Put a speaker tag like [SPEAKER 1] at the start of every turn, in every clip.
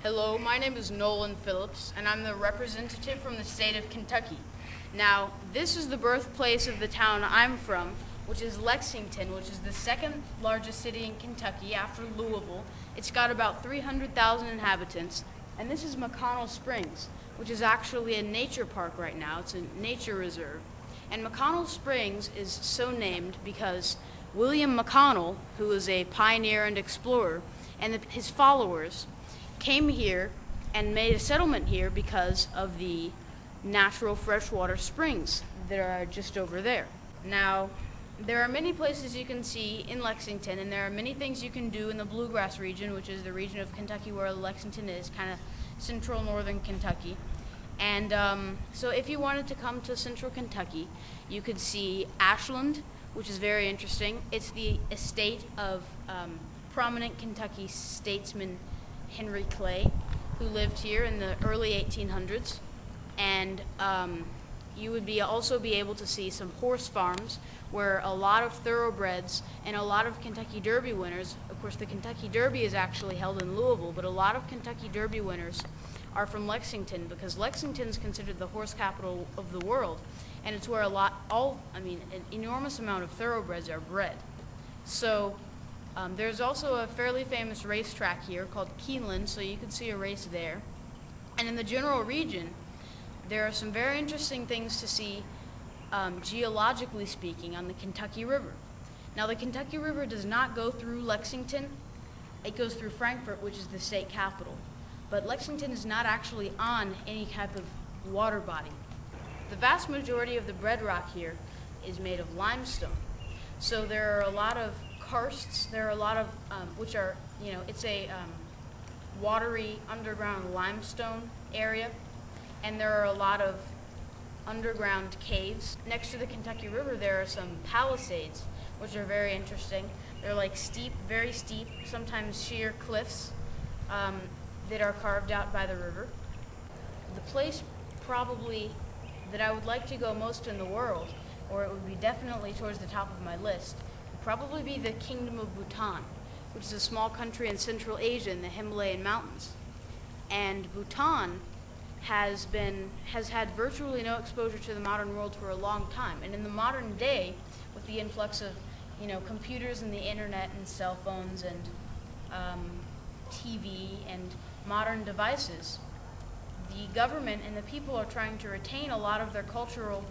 [SPEAKER 1] Hello, my name is Nolan Phillips, and I'm the representative from the state of Kentucky. Now, this is the birthplace of the town I'm from, which is Lexington, which is the second largest city in Kentucky after Louisville. It's got about 300,000 inhabitants, and this is McConnell Springs, which is actually a nature park right now. It's a nature reserve. And McConnell Springs is so named because William McConnell, who was a pioneer and explorer, and his followers came here and made a settlement here because of the natural freshwater springs that are just over there. Now, there are many places you can see in Lexington, and there are many things you can do in the Bluegrass region, which is the region of Kentucky where Lexington is, kind of central northern Kentucky. And so if you wanted to come to central Kentucky, you could see Ashland, which is very interesting. It's the estate of prominent Kentucky statesman Henry Clay, who lived here in the early 1800s. And you would also be able to see some horse farms where a lot of thoroughbreds and a lot of Kentucky Derby winners, of course the Kentucky Derby is actually held in Louisville, but a lot of Kentucky Derby winners are from Lexington because Lexington is considered the horse capital of the world, and it's where an enormous amount of thoroughbreds are bred. So there's also a fairly famous racetrack here called Keeneland, so you can see a race there. And in the general region, there are some very interesting things to see geologically speaking on the Kentucky River. Now, the Kentucky River does not go through Lexington. It goes through Frankfort, which is the state capital. But Lexington is not actually on any type of water body. The vast majority of the bedrock here is made of limestone. So there are a lot of karsts. There are a lot of, which are, it's a watery underground limestone area. And there are a lot of underground caves. Next to the Kentucky River, there are some palisades, which are very interesting. They're like steep, very steep, sometimes sheer cliffs that are carved out by the river. The place probably that I would like to go most in the world, or it would be definitely towards the top of my list, would probably be the Kingdom of Bhutan, which is a small country in Central Asia in the Himalayan mountains. And Bhutan has had virtually no exposure to the modern world for a long time. And in the modern day, with the influx of computers and the internet and cell phones and TV and modern devices, the government and the people are trying to retain a lot of their cultural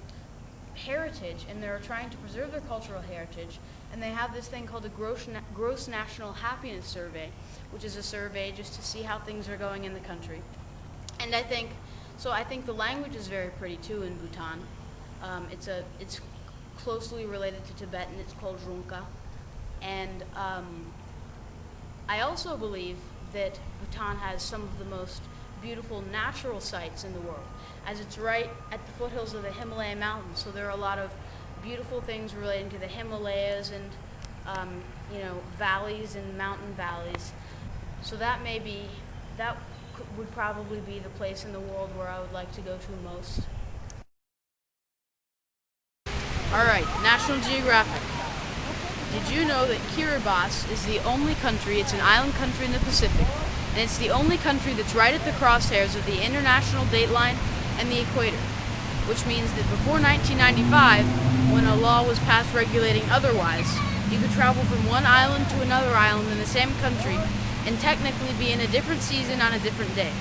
[SPEAKER 1] heritage, and they're trying to preserve their cultural heritage, and they have this thing called the Gross National Happiness Survey, which is a survey just to see how things are going in the country. And I think the language is very pretty too in Bhutan. It's closely related to Tibetan. It's called Runka. And I also believe that Bhutan has some of the most beautiful natural sights in the world, as it's right at the foothills of the Himalayan mountains. So there are a lot of beautiful things relating to the Himalayas and valleys and mountain valleys. So that would probably be the place in the world where I would like to go to most. All right, National Geographic. Did you know that Kiribati is the only country, it's an island country in the Pacific, and it's the only country that's right at the crosshairs of the international dateline and the equator, which means that before 1995, when a law was passed regulating otherwise, you could travel from one island to another island in the same country and technically be in a different season on a different day.